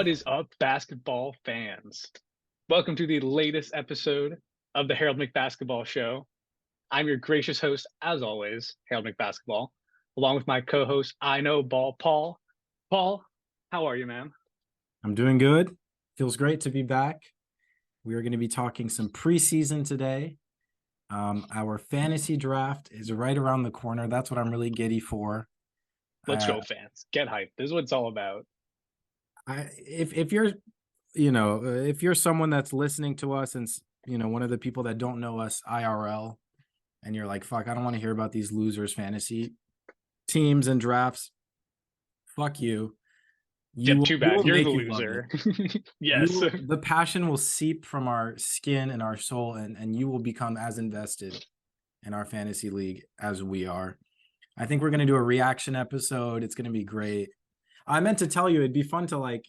What is up, basketball fans? Welcome to the latest episode of the Harold McBasketball Show. I'm your gracious host, as always, Harold McBasketball, along with my co-host, I Know Ball, Paul. Paul, how are you, man? I'm doing good. Feels great to be back. We are going to be talking some preseason today. Our fantasy draft is right around the corner. That's what I'm really giddy for. Let's Uh, go, fans. Get hyped. This is what it's all about. if you're if you're someone that's listening to us and one of the people that don't know us IRL, and you're like, fuck, I don't want to hear about these losers fantasy teams and drafts. Fuck you. Yep, You too we bad. will You're the make you love it. loser. Yes. The passion will seep from our skin and our soul, and you will become as invested in our fantasy league as we are. I think we're going to do a reaction episode. It's going to be great. I meant to tell you it'd be fun to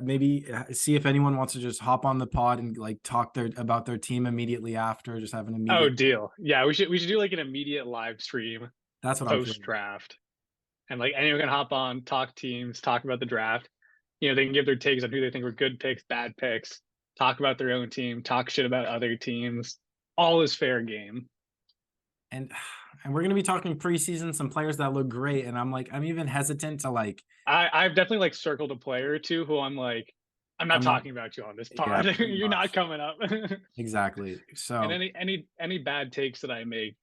maybe see if anyone wants to just hop on the pod and talk about their team immediately after, just have an Oh, immediate. deal. Yeah, we should do like an immediate live stream That's what I'm post feeling. draft. And like anyone can hop on, talk teams, talk about the draft. They can give their takes on who they think were good picks, bad picks, talk about their own team, talk shit about other teams. All is fair game. And and we're going to be talking preseason, some players that look great, and I'm even hesitant to I've definitely like circled a player or two who I'm like, I'm not I'm not. talking about you on this Yeah, pod. pretty You're not much. coming up. Exactly. And So any bad takes that I make,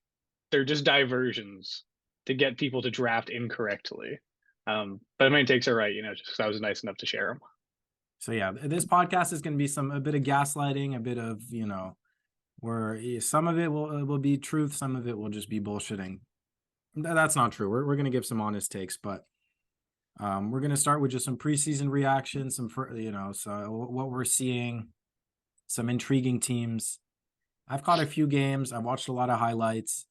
they're just diversions to get people to draft incorrectly. But my takes are right, just because I was nice enough to share them. yeah, this podcast is going to be a bit of gaslighting, a bit of, where some of it will be truth, some of it will just be bullshitting. That's not true. We're going to give some honest takes, but we're going to start with just some preseason reactions, so what we're seeing, some intriguing teams. I've caught a few games. I've watched a lot of highlights.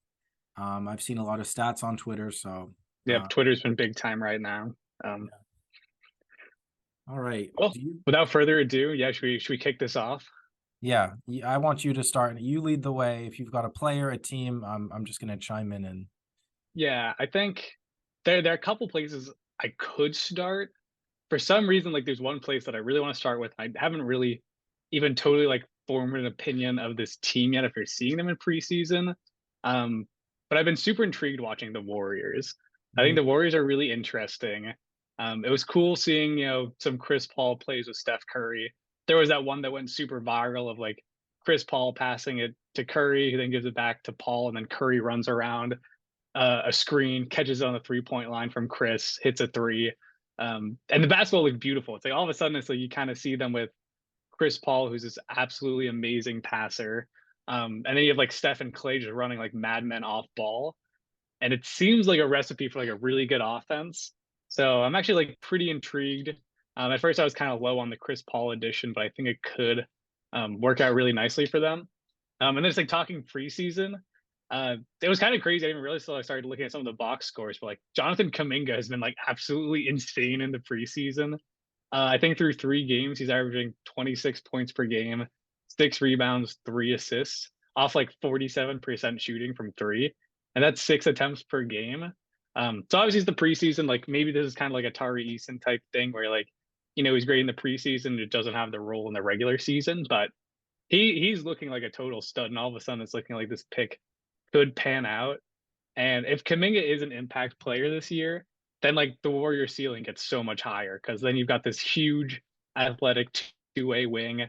I've seen a lot of stats on Twitter. So, Yep, Twitter's been big time right now. Um, all right. well, without further ado, yeah, should we kick this off? Yeah, I want you to start. You lead the way. If you've got a player, a team, I'm just going to chime in and. Yeah, I think there are a couple places I could start. For some reason, like there's one place that I really want to start with. I haven't really even totally like formed an opinion of this team yet if you're seeing them in preseason. Um, but I've been super intrigued watching the Warriors. I think the Warriors are really interesting. It was cool seeing, some Chris Paul plays with Steph Curry. There was that one that went super viral of like Chris Paul passing it to Curry, who then gives it back to Paul, and then Curry runs around a screen, catches it on the 3 point line from Chris, hits a three. And the basketball looked beautiful. It's like all of a sudden, it's like you kind of see them with Chris Paul, who's this absolutely amazing passer. And then you have like Steph and Clay just running like madmen off ball. And it seems like a recipe for like a really good offense. So I'm actually like pretty intrigued. At first, I was kind of low on the Chris Paul edition, but I think it could work out really nicely for them. And then it's like talking preseason. It was kind of crazy. I didn't realize until I started looking at some of the box scores, but like Jonathan Kaminga has been like absolutely insane in the preseason. I think through 3 games, he's averaging 26 points per game, 6 rebounds, 3 assists, off like 47% shooting from three. And that's 6 attempts per game. So obviously it's the preseason. Like maybe this is kind of like a Tari Eason type thing where like, he's great in the preseason. It doesn't have the role in the regular season, but he's looking like a total stud. And all of a sudden it's looking like this pick could pan out. And if Kaminga is an impact player this year, then like the Warrior ceiling gets so much higher because then you've got this huge athletic two-way wing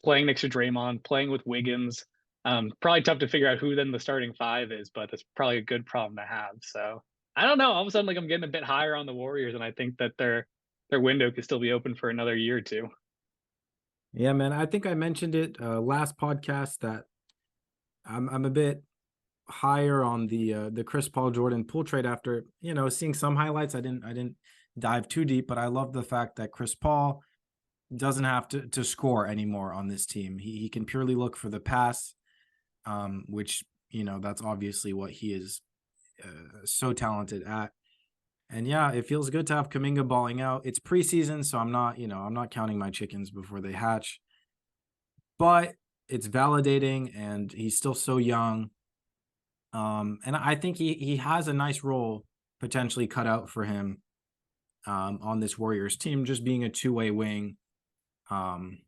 playing next to Draymond, playing with Wiggins. Probably tough to figure out who then the starting five is, but that's probably a good problem to have. So I don't know. All of a sudden, like I'm getting a bit higher on the Warriors, and I think that their window could still be open for another year or two. Yeah, man. I think I mentioned it last podcast that I'm a bit higher on the Chris Paul Jordan pool trade after seeing some highlights. I didn't dive too deep, but I love the fact that Chris Paul doesn't have to score anymore on this team. He can purely look for the pass, which that's obviously what he is so talented at. And yeah, it feels good to have Kaminga balling out. It's preseason, so I'm not counting my chickens before they hatch. But it's validating, and he's still so young. And I think he has a nice role potentially cut out for him on this Warriors team, just being a two-way wing. Um,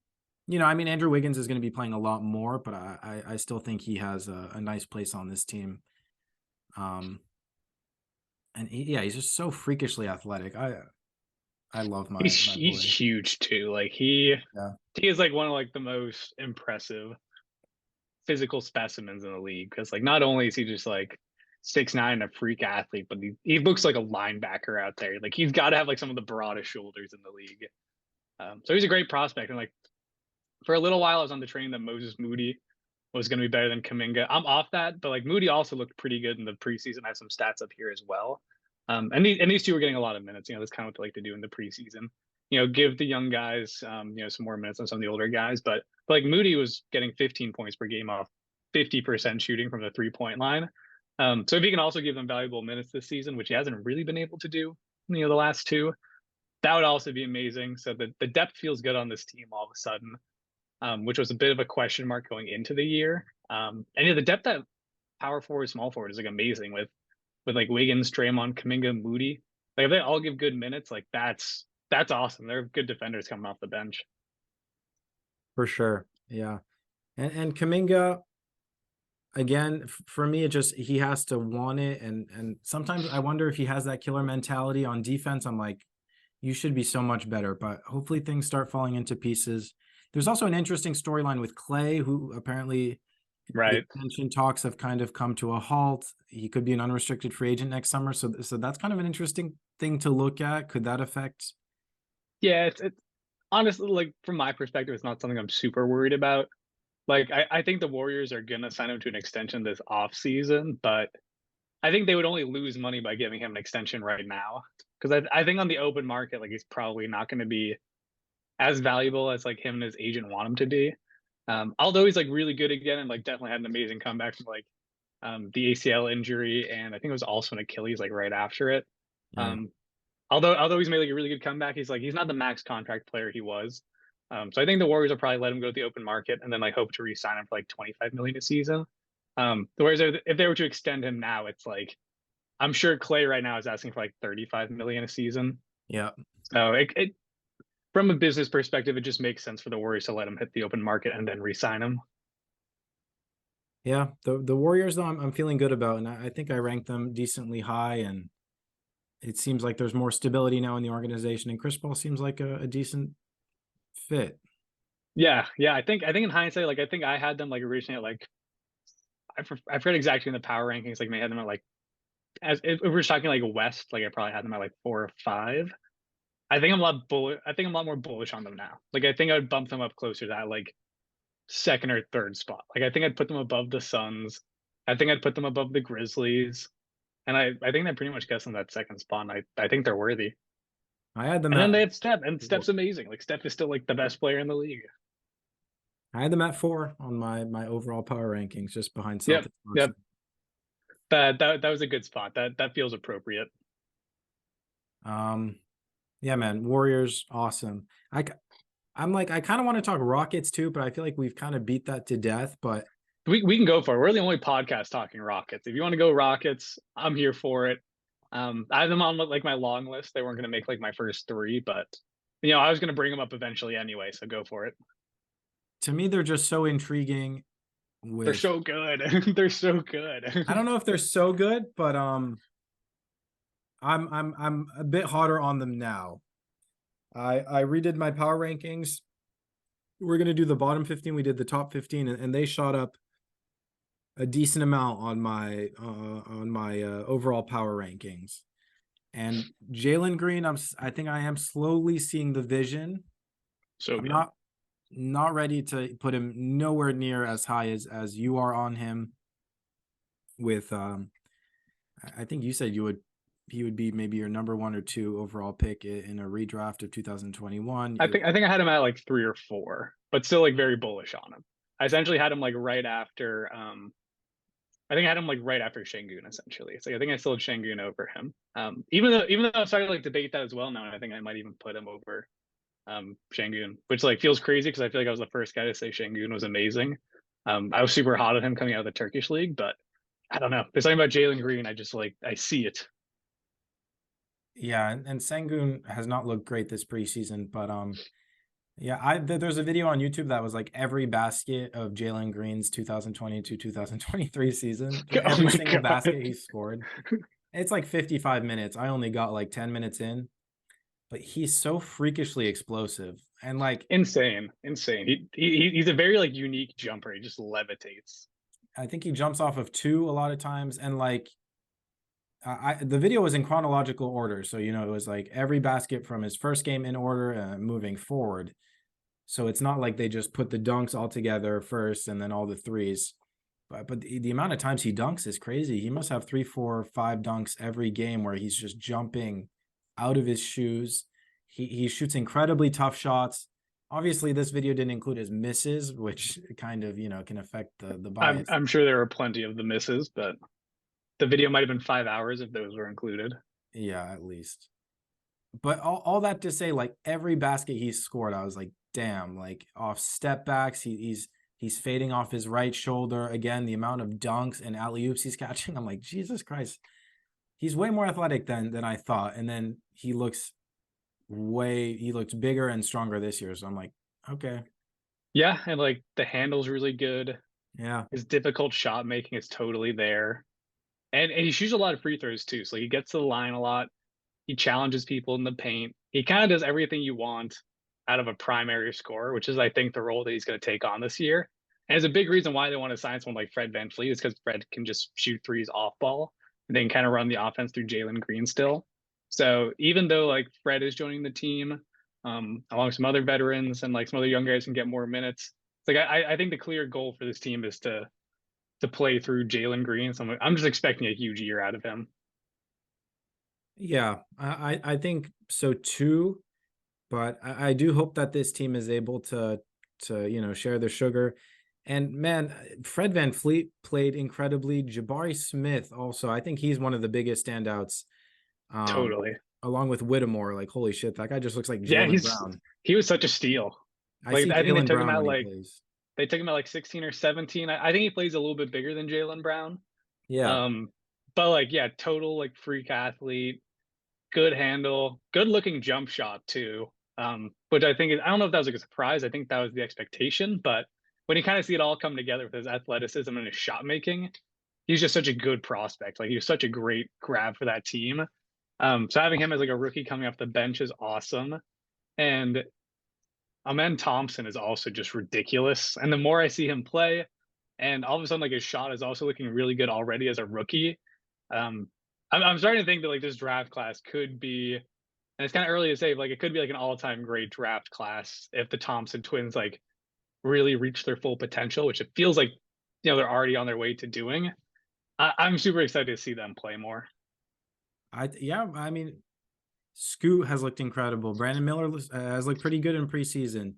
I mean, Andrew Wiggins is going to be playing a lot more, but I still think he has a nice place on this team. Um, and yeah, he's just so freakishly athletic. I love my He's boy. huge too. Like Yeah, he is like one of like the most impressive physical specimens in the league because like not only is he just like 6'9" a freak athlete, but he looks like a linebacker out there. Like he's got to have like some of the broadest shoulders in the league. So he's a great prospect. And like for a little while, I was on the train that Moses Moody was going to be better than Kaminga. I'm off that, but like Moody also looked pretty good in the preseason. I have some stats up here as well. And these two were getting a lot of minutes. That's kind of what they like to do in the preseason. Give the young guys, some more minutes than some of the older guys. But like Moody was getting 15 points per game off 50% shooting from the 3-point line. So if he can also give them valuable minutes this season, which he hasn't really been able to do, the last two, that would also be amazing. So the depth feels good on this team all of a sudden, which was a bit of a question mark going into the year. And the depth at power forward, small forward is like amazing with like Wiggins, Draymond, Kaminga, Moody. Like if they all give good minutes, like that's awesome. They're good defenders coming off the bench. for sure. Yeah, and Kaminga, again, for me, it just he has to want it, and sometimes I wonder if he has that killer mentality on defense. I'm like, you should be so much better, but hopefully things start falling into pieces. There's also an interesting storyline with Clay, who apparently the Right. extension talks have kind of come to a halt. He could be an unrestricted free agent next summer, so that's kind of an interesting thing to look at. Could that affect? Yeah, it's honestly like from my perspective, it's not something I'm super worried about. Like I think the Warriors are gonna sign him to an extension this off season, but I think they would only lose money by giving him an extension right now. Because I think on the open market, like he's probably not going to be as valuable as like him and his agent want him to be. Although he's like really good again and like definitely had an amazing comeback from like the ACL injury and I think it was also an Achilles like right after it. Yeah, Um, although he's made like a really good comeback, he's not the max contract player he was. So I think the Warriors will probably let him go to the open market and then like hope to re-sign him for like 25 million a season. Whereas if they were to extend him now, it's like I'm sure Clay right now is asking for like 35 million a season. yeah, So it from a business perspective, it just makes sense for the Warriors to let him hit the open market and then re-sign him. yeah. The Warriors, though, I'm feeling good about, and I think I ranked them decently high, and it seems like there's more stability now in the organization, and Chris Paul seems like a decent fit. Yeah. I think in hindsight, like I think I had them like originally at like I forget exactly in the power rankings. Like, may had them at like as if we're talking like West, like I probably had them at like 4 or 5. I think I'm a lot more bullish on them now. Like I think I would bump them up closer to that like second or third spot. Like I think I'd put them above the Suns. I think I'd put them above the Grizzlies. And I think that pretty much gets them that second spot. And I think they're worthy. I had them And then at they have Steph, and Steph's 4. amazing. Like Steph is still like the best player in the league. I had them at 4 on my overall power rankings, just behind Yep, Celtics. yep. That was a good spot. That feels appropriate. Um, yeah, man, Warriors, awesome. I'm like, I kind of want to talk Rockets too, but I feel like we've kind of beat that to death. But We can go for it. We're the only podcast talking Rockets. If you want to go Rockets, I'm here for it. I have them on like my long list. They weren't going to make like my first three, but I was going to bring them up eventually anyway. So go for it. to me, they're just so intriguing. They're With so good. They're so I good. don't know if they're so good, but I'm a bit hotter on them now. I redid my power rankings. We're gonna do the bottom 15. We did the top 15, and they shot up a decent amount on my overall power rankings. And Jalen Green, I think I am slowly seeing the vision. So I'm good. not ready to put him nowhere near as high as you are on him. With I think you said he would be maybe your number 1 or 2 overall pick in a redraft of 2021. I think I had him at like 3 or 4, but still like very bullish on him. I essentially had him like right after I think I had him like right after Şengün essentially. It's like I think I still had Şengün over him. Even though I'm starting to like debate that as well now, and I think I might even put him over Şengün, which like feels crazy because I feel like I was the first guy to say Şengün was amazing. I was super hot on him coming out of the Turkish league, but I don't know. There's something about Jalen Green. I just like I see it. Yeah, and Sengun has not looked great this preseason, but Yeah, there's a video on YouTube that was like every basket of Jalen Green's 2022-2023 season. Oh Every my single god. basket he scored. It's like 55 minutes. I only got like 10 minutes in, but he's so freakishly explosive. And like Insane. Insane. He's a very like unique jumper. He just levitates. I think he jumps off of two a lot of times. And like the video was in chronological order. So, you know, it was like every basket from his first game in order moving forward. So it's not like they just put the dunks all together first and then all the threes. But the amount of times he dunks is crazy. He must have 3, 4, 5 dunks every game where he's just jumping out of his shoes. He shoots incredibly tough shots. Obviously, this video didn't include his misses, which kind of, you know, can affect the I'm bias. I'm sure there were plenty of the misses, but the video might have been 5 hours if those were included. Yeah, at least. But all that to say, like every basket he scored, I was like, damn, like off step backs, he's fading off his right shoulder. Again, the amount of dunks and alley oops he's catching, I'm like, Jesus Christ, he's way more athletic than I thought. And then he looks bigger and stronger this year. So I'm like, okay, Yeah, and like the handle's really good. yeah, His difficult shot making is totally there. And he shoots a lot of free throws too. So he gets to the line a lot. He challenges people in the paint. He kind of does everything you want out of a primary scorer, which is, I think, the role that he's going to take on this year. And it's a big reason why they want to sign someone like Fred VanVleet is because Fred can just shoot threes off ball and then kind of run the offense through Jalen Green still. So even though like Fred is joining the team, along with some other veterans and like some other young guys can get more minutes, it's like I think the clear goal for this team is to play through Jalen Green. So I'm just expecting a huge year out of him. yeah. I think so too. But I do hope that this team is able to you know share the sugar. And man, Fred VanVleet played incredibly. Jabari Smith also, I think he's one of the biggest standouts. Um, Totally. Along with Whittemore, like holy shit, that guy just looks like Yeah, Jalen Brown. he was such a steal. I Like see I think Jalen Brown when he plays. they took him at like 16 or 17. I think he plays a little bit bigger than Jalen Brown. Yeah, Um, but like yeah, total like freak athlete, good handle, good looking jump shot too. Which I think is, I don't know if that was like a surprise. I think that was the expectation, but when you kind of see it all come together with his athleticism and his shot making, he's just such a good prospect. Like he was such a great grab for that team. So having him as like a rookie coming off the bench is awesome. And Amen Thompson is also just ridiculous. And the more I see him play, and all of a sudden, like his shot is also looking really good already as a rookie. Um, I'm starting to think that like this draft class could be, and it's kind of early to say, but, like it could be like an all-time great draft class if the Thompson twins like really reach their full potential, which it feels like they're already on their way to doing. I'm super excited to see them play more. yeah. I mean, Scoot has looked incredible. Brandon Miller has looked pretty good in preseason.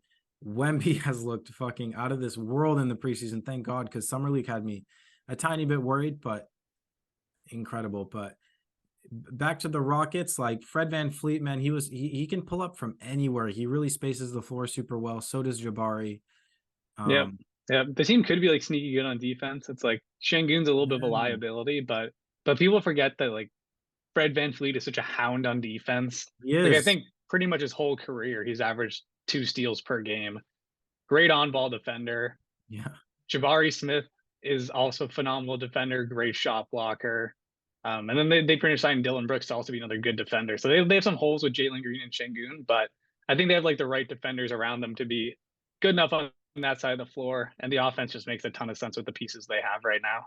Wemby has looked fucking out of this world in the preseason. Thank God, because Summer League had me a tiny bit worried, but incredible. But back to the Rockets, like Fred VanVleet, man, he can pull up from anywhere. He really spaces the floor super well. So does Jabari. Yep. Um, Yeah, the team could be like sneaky good on defense. It's like Shangoon's a little bit of a yeah, liability, but people forget that like Fred VanVleet is such a hound on defense. he Like I is. think pretty much his whole career, he's averaged 2 steals per game. Great on-ball defender. Yeah, Jabari Smith is also a phenomenal defender, great shot blocker. And then they pretty much signed Dylan Brooks to also be another good defender. So they have some holes with Jalen Green and Shangoon, but I think they have like the right defenders around them to be good enough on that side of the floor. And the offense just makes a ton of sense with the pieces they have right now.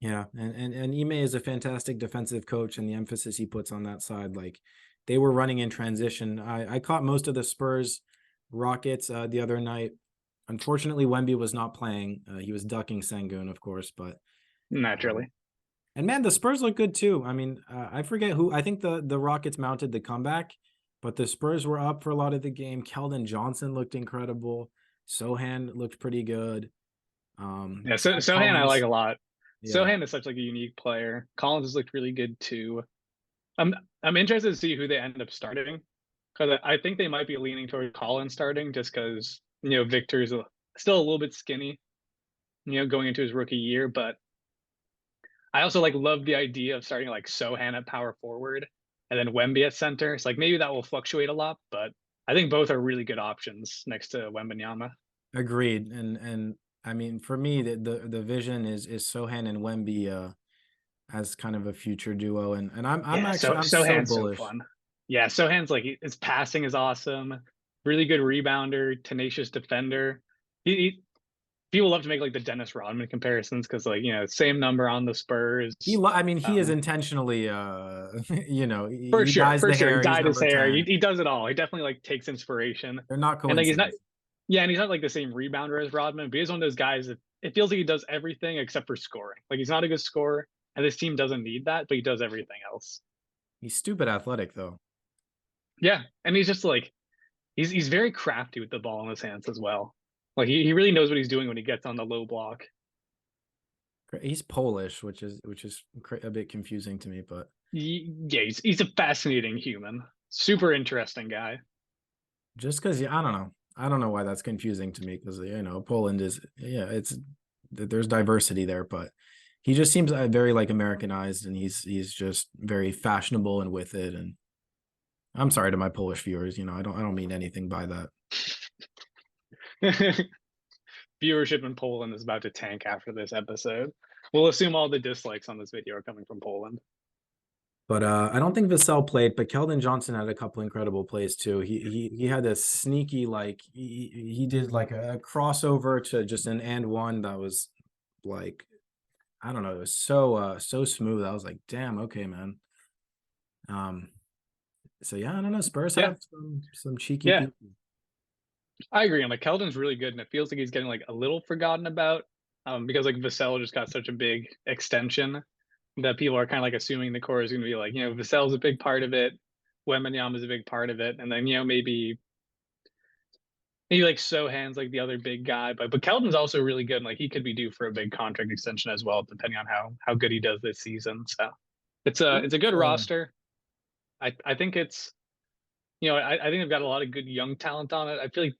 yeah, and Ime is a fantastic defensive coach, and the emphasis he puts on that side, like they were running in transition. I caught most of the Spurs Rockets the other night. Unfortunately, Wemby was not playing. He was ducking Sengun, of course, but um, Naturally. and man, the Spurs look good too. I mean, I forget who. I think the Rockets mounted the comeback, but the Spurs were up for a lot of the game. Keldon Johnson looked incredible. Sohan looked pretty good. Yeah, so Zach Sohan I like Collins, a lot. yeah, Sohan is such like a unique player. Collins has looked really good too. I'm I'm interested to see who they end up starting because I think they might be leaning toward Collins starting just because Victor's still a little bit skinny, going into his rookie year. But I also like love the idea of starting like Sohan at power forward and then Wemby at center. It's like maybe that will fluctuate a lot, but I think both are really good options next to Wembanyama. Agreed. And I mean, for me, the vision is Sohan and Wemby as kind of a future duo, and I'm Yeah, actually so I'm so Sohan's so bullish. fun. Yeah, Sohan's like his passing is awesome, really good rebounder, tenacious defender. He people love to make like the Dennis Rodman comparisons because like same number on the Spurs. I mean, he is Um, intentionally, for he sure, dyes for the sure, he hair. He's dyed his number hair. 10. He does it all. He definitely like takes inspiration, They're not and like he's not. coincidences. Yeah, and he's not like the same rebounder as Rodman, but he's one of those guys that it feels like he does everything except for scoring. Like he's not a good scorer, and this team doesn't need that, but he does everything else. He's stupid athletic though. Yeah, and he's just like he's very crafty with the ball in his hands as well. Like he really knows what he's doing when he gets on the low block. He's Polish, which is a bit confusing to me, but Yeah, he's a fascinating human, super interesting guy. just because I don't know why that's confusing to me because Poland is, yeah, it's there's diversity there, but he just seems very like Americanized, and he's just very fashionable and with it. And I'm sorry to my Polish viewers, I don't mean anything by that. Viewership in Poland is about to tank after this episode. We'll assume all the dislikes on this video are coming from Poland. But I don't think Vassell played, but Keldon Johnson had a couple incredible plays too. He had a sneaky, like he did like a crossover to just an and one that was like, I don't know, it was so smooth. I was like, damn, okay, man. Um so yeah, I don't know. Spurs Yeah, have some cheeky yeah, people. I agree. I'm like Keldon's really good, and it feels like he's getting like a little forgotten about, because like Vassell just got such a big extension that people are kind of like assuming the core is going to be like Vassell's a big part of it, Wembanyama is a big part of it, and then maybe like Sohan's like the other big guy, but Keldon's also really good, and like he could be due for a big contract extension as well, depending on how good he does this season. So it's a good roster. I think it's I think they've got a lot of good young talent on it. I feel like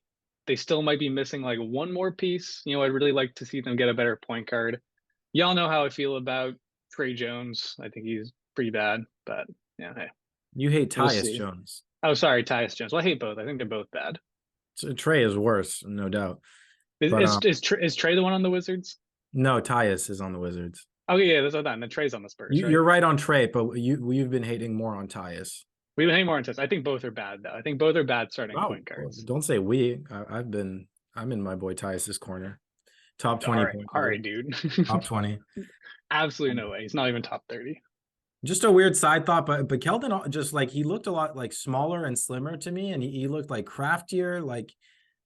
they still might be missing like one more piece. I'd really like to see them get a better point guard. Y'all know how I feel about Trey Jones. I think he's pretty bad, but yeah, hey, You hate we'll Tyus see. Jones. Oh, sorry, Tyus Jones. Well, I hate both. I think they're both bad. So Trey is worse, no doubt. Is But is is Trey the one on the Wizards? no, Tyus is on the Wizards. Oh yeah, that's what I thought. And then Trey's on the Spurs, right? You're right on Trey, but you've been hating more on Tyus. We've been more intense. I think both are bad though. I think both are bad starting Wow, point guards. don't say we. I'm in my boy Tyus's corner. Top 20 point All guard. right, dude. Top 20. Absolutely no way. He's not even top 30. Just a weird side thought, but Keldon just like he looked a lot like smaller and slimmer to me, and he looked like craftier. Like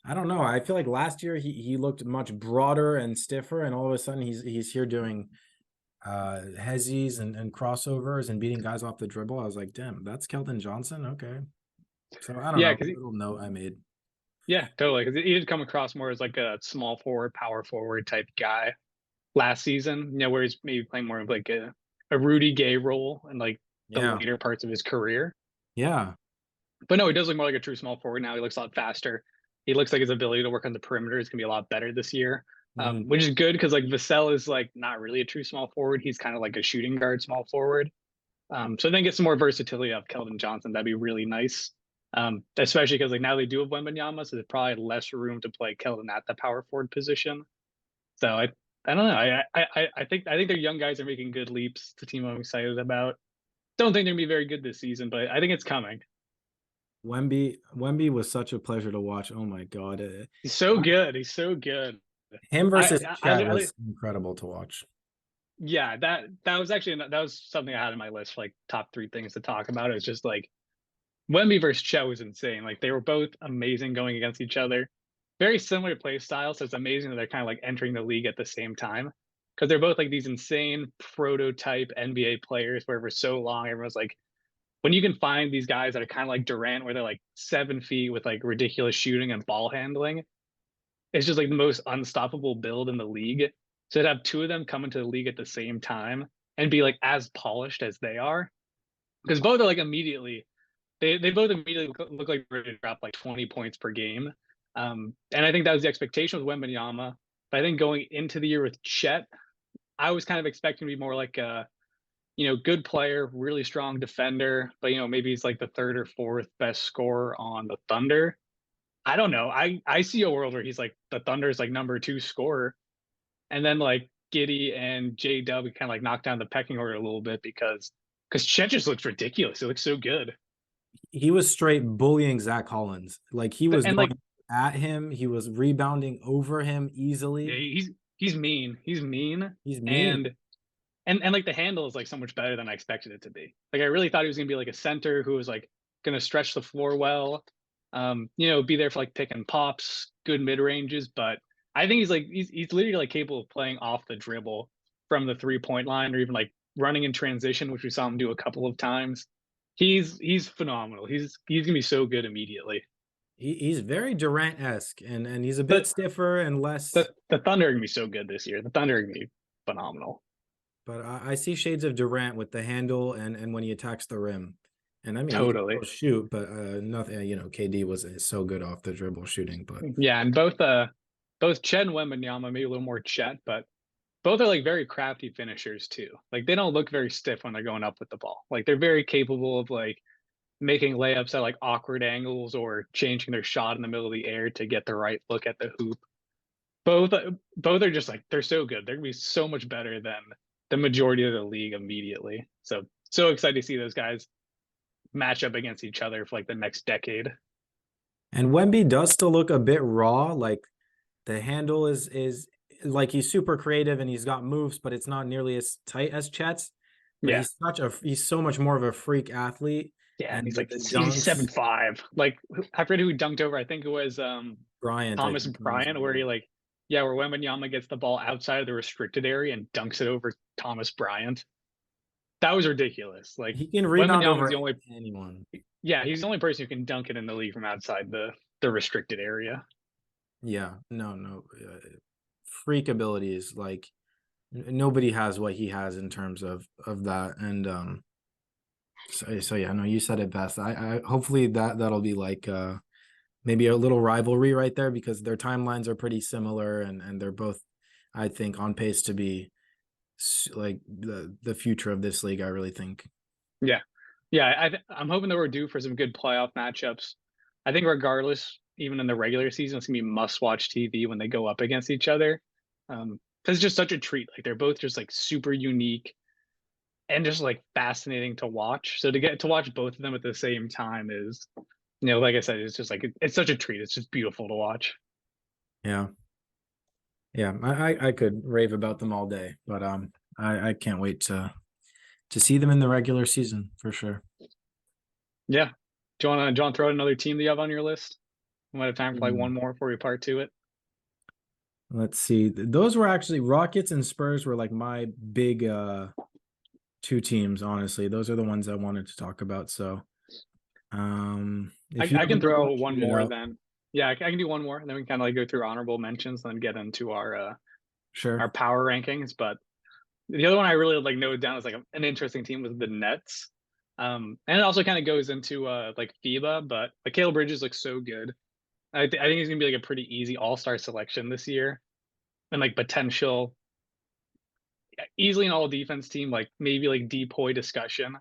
I don't know. I feel like last year he looked much broader and stiffer, and all of a sudden he's here doing hezzies and crossovers and beating guys off the dribble. I was like, damn, that's Keldon Johnson. Okay. So I don't Yeah, know. because Little note I made. yeah, totally. Because he did come across more as like a small forward, power forward type guy last season. Where he's maybe playing more of like a Rudy Gay role in like the Yeah. later parts of his career. Yeah. But no, he does look more like a true small forward now. He looks a lot faster. He looks like his ability to work on the perimeter is gonna be a lot better this year, Mhm. which is good because like Vassell is like not really a true small forward. He's kind of like a shooting guard small forward. So then get some more versatility of Keldon Johnson. That'd be really nice. Especially because like now they do have Wembanyama, so there's probably less room to play Keldon at the power forward position. So I don't know. I think their young guys are making good leaps. It's a team I'm excited about. Don't think they're gonna be very good this season, but I think it's coming. Wemby was such a pleasure to watch. Oh my god. He's so good. He's so good. Him I versus I, Chet I, I was incredible to watch. yeah, that was actually that was something I had in my list, like top three things to talk about. It was just like Wemby versus Chet was insane. Like they were both amazing going against each other. Very similar play styles, so it's amazing that they're kind of like entering the league at the same time because they're both like these insane prototype NBA players where for so long everyone's like, when you can find these guys that are kind of like Durant, where they're like 7 feet with like ridiculous shooting and ball handling, it's just like the most unstoppable build in the league. So to have two of them come into the league at the same time and be like as polished as they are, because both are like immediately they both immediately look like they're ready to drop like 20 points per game. And I think that was the expectation with Wembanyama. But I think going into the year with Chet, I was kind of expecting to be more like a good player, really strong defender, but maybe he's like the third or fourth best scorer on the Thunder. I don't know. I see a world where he's like the Thunder's like number two scorer, and then like Giddy and J Dub kind of like knock down the pecking order a little bit because Chet just looks ridiculous. He looks so good. He was straight bullying Zach Collins. Like he was And like going at him, he was rebounding over him yeah, easily. he's mean. He's mean. He's mean. And and like the handle is like so much better than I expected it to be. Like I really thought he was gonna be like a center who was like gonna stretch the floor well, be there for like pick and pops, good mid ranges. But I think he's literally like capable of playing off the dribble from the 3 point line or even like running in transition, which we saw him do a couple of times. He's phenomenal. He's gonna be so good immediately. He's very Durant-esque, and he's a bit But stiffer and less. the Thunder are gonna be so good this year. The Thunder are gonna be phenomenal. But I see shades of Durant with the handle and when he attacks the rim. And I mean, he can Totally. still shoot, but nothing. KD was so good off the dribble shooting. But Yeah, and both Chet and Wembanyama, maybe a little more Chet, but both are like very crafty finishers too. Like they don't look very stiff when they're going up with the ball. Like they're very capable of like making layups at like awkward angles or changing their shot in the middle of the air to get the right look at the hoop. Both both are just like they're so good. They're gonna be so much better than the majority of the league immediately. So excited to see those guys match up against each other for like the next decade. and Wemby does still look a bit raw. Like the handle is like he's super creative and he's got moves, but it's not nearly as tight as Chet's. But Yeah. he's so much more of a freak athlete. Yeah, and And he's like the he's dunks, 7'5". Like I forget who dunked over. I think it was Bryant, I Thomas think it was. Bryant, where he like yeah, where Wembanyama gets the ball outside of the restricted area and dunks it over Thomas Bryant. That was ridiculous. Like He can rebound Wembanyama's over the only anyone. yeah, he's the only person who can dunk it in the league from outside the restricted area. Yeah, no. Freak abilities. Like nobody has what he has in terms of that. And so yeah, no, you said it best. I hopefully that'll be like maybe a little rivalry right there because their timelines are pretty similar and they're both, I think, on pace to be like the future of this league. I really think. Yeah. Yeah, I'm hoping that we're due for some good playoff matchups. I think regardless, even in the regular season, it's gonna be must-watch TV when they go up against each other. Because it's just such a treat. Like they're both just like super unique and just like fascinating to watch. So to get to watch both of them at the same time is, like I said, it's just like it's such a treat. It's just beautiful to watch. Yeah, yeah. I could rave about them all day, but I can't wait to see them in the regular season for sure. Yeah. Do you want to throw out another team that you have on your list? We might have time for like Hmm. one more before we part to it. Let's see. Those were actually Rockets and Spurs were like my big two teams, honestly. Those are the ones I wanted to talk about. So if you I have can another one, throw one shoot it more out. then. Yeah, I can do one more, and then we can kind of like go through honorable mentions, and then get into Sure. our power rankings. But the other one I really like noted down as like an interesting team was the Nets. And it also kind of goes into like FIBA, but like Caleb Bridges looks so good. I think he's gonna be like a pretty easy all-star selection this year, and like potential easily an all-defense team, like maybe like depoy discussion.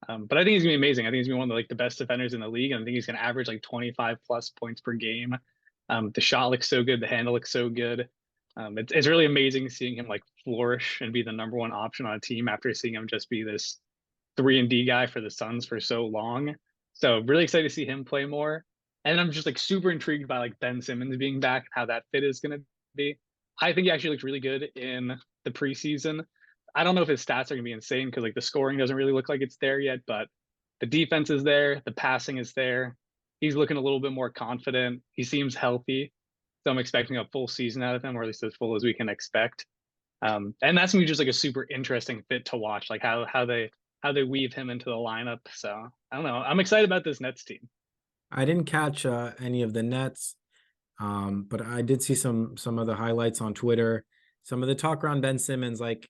But I think he's gonna be amazing. I think he's gonna be one of like the best defenders in the league, and I think he's gonna average like 25 plus points per game. The shot looks so good, the handle looks so good. It's really amazing seeing him like flourish and be the number one option on a team after seeing him just be this 3 and D guy for the Suns for so long. So really excited to see him play more. And I'm just like super intrigued by like Ben Simmons being back and how that fit is going to be. I think he actually looks really good in the preseason. I don't know if his stats are going to be insane because like the scoring doesn't really look like it's there yet, but the defense is there, the passing is there. He's looking a little bit more confident. He seems healthy. So I'm expecting a full season out of him, or at least as full as we can expect. And that's gonna be just like a super interesting fit to watch, like how they weave him into the lineup. So I don't know. I'm excited about this Nets team. I didn't catch any of the Nets, but I did see some of the highlights on Twitter. Some of the talk around Ben Simmons, like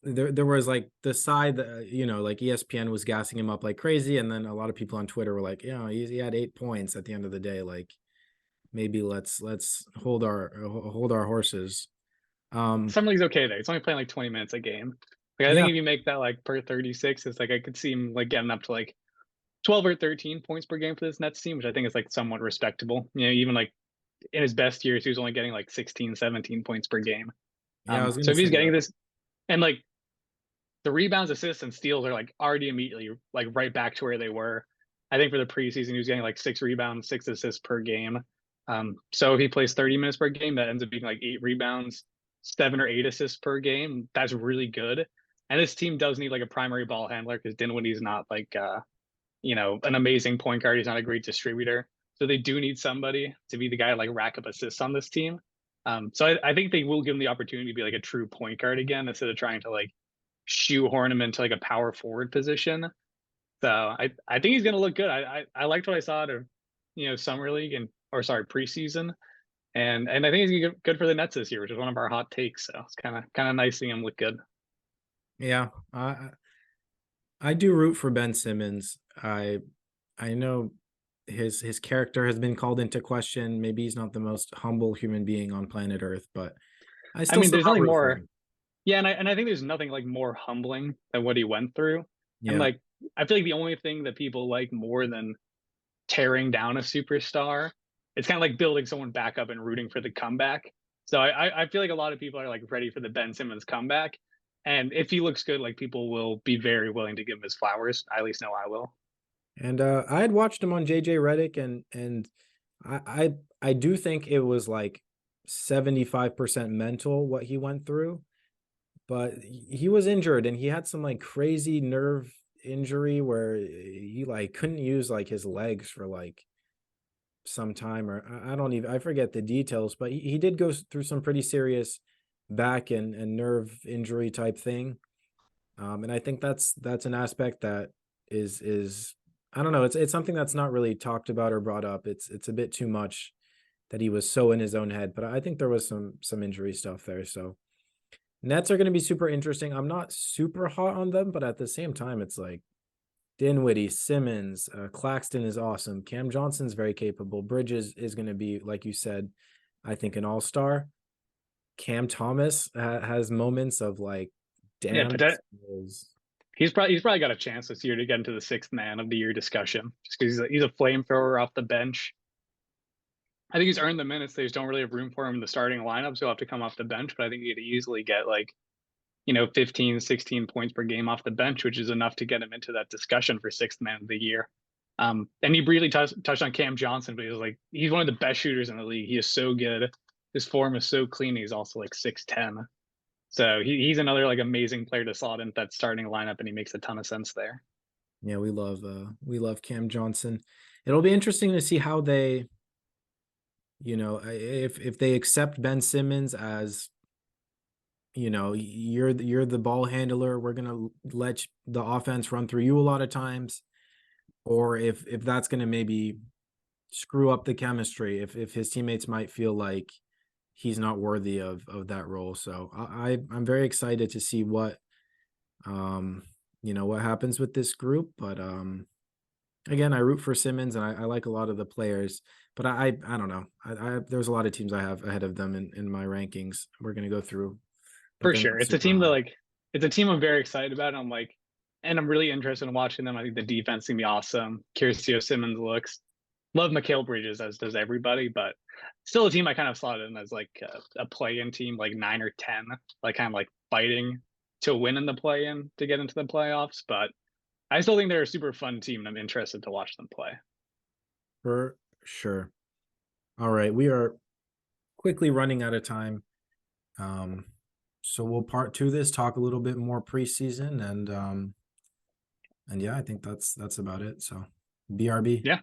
there was like the side that like ESPN was gassing him up like crazy, and then a lot of people on Twitter were like, he had 8 points at the end of the day. Like maybe let's hold our horses. Um, Some leagues okay there. It's only playing like 20 minutes a game. Like I yeah, think if you make that like per 36, it's like I could see him like getting up to like 12 or 13 points per game for this Nets team, which I think is like somewhat respectable. Even like in his best years, he was only getting like 16, 17 points per game. Yeah, I was So gonna if he's say getting that. this, and like the rebounds, assists, and steals are like already immediately like right back to where they were. I think for the preseason, he was getting like 6 rebounds, 6 assists per game. So if he plays 30 minutes per game, that ends up being like 8 rebounds, 7 or 8 assists per game. That's really good. And this team does need like a primary ball handler because Dinwiddie's not like an amazing point guard. He's not a great distributor. So they do need somebody to be the guy to like rack up assists on this team. So I think they will give him the opportunity to be like a true point guard again instead of trying to like shoehorn him into like a power forward position. So I think he's gonna look good. I liked what I saw out of summer league and or sorry preseason, and I think he's gonna be good for the Nets this year, which is one of our hot takes. So it's kind of nice seeing him look good. Yeah, I do root for Ben Simmons. I know his character has been called into question. Maybe he's not the most humble human being on planet Earth, but I I still mean, there's somehow nothing root for more. him. Yeah, and I think there's nothing like more humbling than what he went through. And Yeah. like I feel like the only thing that people like more than tearing down a superstar, it's kind of like building someone back up and rooting for the comeback. So I feel like a lot of people are like ready for the Ben Simmons comeback. And if he looks good, like people will be very willing to give him his flowers. I at least know I will. And I had watched him on JJ Redick, and I do think it was like 75% mental what he went through, but he was injured and he had some like crazy nerve injury where he like couldn't use like his legs for like some time, or I don't even, I forget the details, but he did go through some pretty serious back and nerve injury type thing. And I think that's an aspect that is I don't know, it's something that's not really talked about or brought up. It's a bit too much that he was so in his own head, but I think there was some injury stuff there. So Nets are going to be super interesting. I'm not super hot on them, but at the same time, it's like Dinwiddie, Simmons, Claxton is awesome. Cam Johnson's very capable. Bridges is going to be, like you said, I think an all-star. Cam Thomas has moments of like, Yeah, damn, but he's probably got a chance this year to get into the sixth man of the year discussion just because he's a flamethrower off the bench. I think he's earned the minutes. They just don't really have room for him in the starting lineup, so he'll have to come off the bench. But I think he'd easily get like 15, 16 points per game off the bench, which is enough to get him into that discussion for sixth man of the year. And he briefly touched on Cam Johnson, but he was like, he's one of the best shooters in the league. He is so good. His form is so clean. He's also like 6'10". So he's another like amazing player to slot in that starting lineup, and he makes a ton of sense there. yeah, we love Cam Johnson. It'll be interesting to see how they, if they accept Ben Simmons as, you're the ball handler, we're gonna let the offense run through you a lot of times, or if that's gonna maybe screw up the chemistry, if his teammates might feel like he's not worthy of that role. So I'm very excited to see um what happens with this group. But again, I root for Simmons and I like a lot of the players, but I don't know. There's a lot of teams I have ahead of them in my rankings. We're gonna go through, but For they're sure. not It's a super team that high. like it's a team I'm very excited about. And I'm really interested in watching them. I think the defense can be awesome. Curious to see how Simmons looks. Love Mikal Bridges as does everybody, but still a team I kind of slotted in as like a play-in team, like 9 or 10, like kind of like fighting to win in the play-in to get into the playoffs. But I still think they're a super fun team, and I'm interested to watch them play. For sure. All right, we are quickly running out of time. Um, so we'll part two this, talk a little bit more preseason, and yeah, I think that's about it. So BRB. Yeah.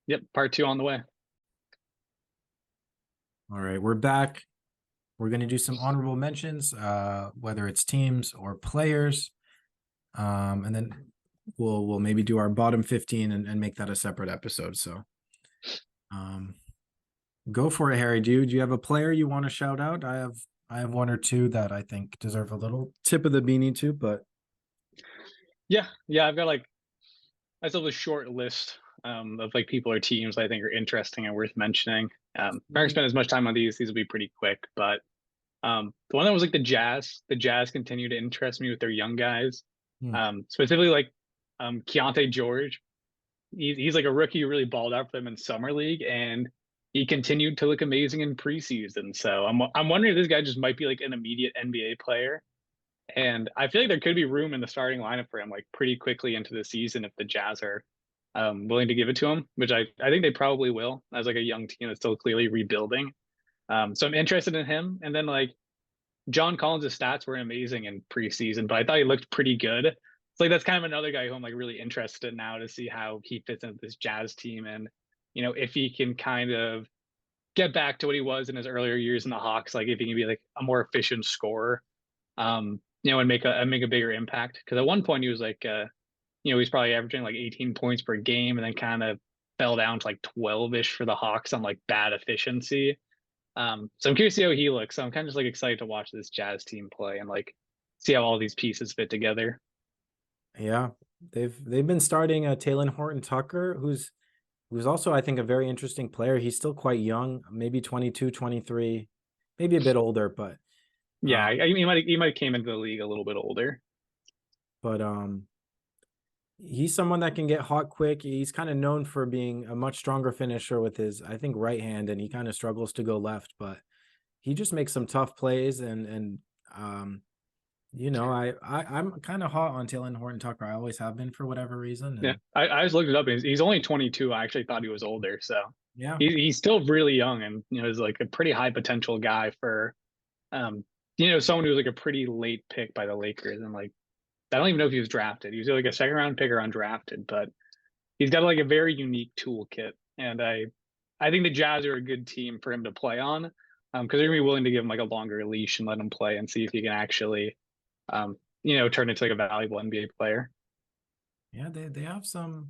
Yep. Part two on the way. All right, we're back. We're going to do some honorable mentions, whether it's teams or players, and then we'll maybe do our bottom 15 and make that a separate episode. So, um, go for it, Harry. Do you have a player you want to shout out? I have one or two that I think deserve a little tip of the beanie too, but Yeah. Yeah. I've got like I still have a short list of like people or teams I think are interesting and worth mentioning. Not gonna spend as much time on these. These will be pretty quick, but the one that was like the Jazz. The Jazz continue to interest me with their young guys. hmm, Specifically like Keontae George. He's like a rookie who really balled out for them in summer league, and he continued to look amazing in preseason. So I'm wondering if this guy just might be like an immediate NBA player. And I feel like there could be room in the starting lineup for him like pretty quickly into the season if the Jazz are willing to give it to him, which I think they probably will as like a young team that's still clearly rebuilding. So I'm interested in him. And then like John Collins' stats were amazing in preseason, but I thought he looked pretty good. It's like that's kind of another guy who I'm like really interested in now to see how he fits into this Jazz team and if he can kind of get back to what he was in his earlier years in the Hawks, like if he can be like a more efficient scorer, and make a bigger impact. Because at one point he was like, he's probably averaging like 18 points per game, and then kind of fell down to like 12-ish for the Hawks on like bad efficiency. So I'm curious to see how he looks. So I'm kind of just like excited to watch this Jazz team play and like see how all these pieces fit together. Yeah, they've been starting Taylor Horton Tucker, who's also, I think, a very interesting player. He's still quite young, maybe 22, 23, maybe a bit older, Yeah, um, he might have came into the league a little bit older. but he's someone that can get hot quick. He's kind of known for being a much stronger finisher with his, I think, right hand, and he kind of struggles to go left, but he just makes some tough plays and um I'm kind of hot on Taylor Horton Tucker. I always have been for whatever reason. Yeah, And I just looked it up. He's only 22. I actually thought he was older, so yeah, he's still really young and is like a pretty high potential guy for um someone who was like a pretty late pick by the Lakers. And like I don't even know if he was drafted. He was like a second round pick or undrafted, but he's got like a very unique toolkit, and I think the Jazz are a good team for him to play on, because they're gonna be willing to give him like a longer leash and let him play and see if he can actually turn into like a valuable NBA player. yeah, they have some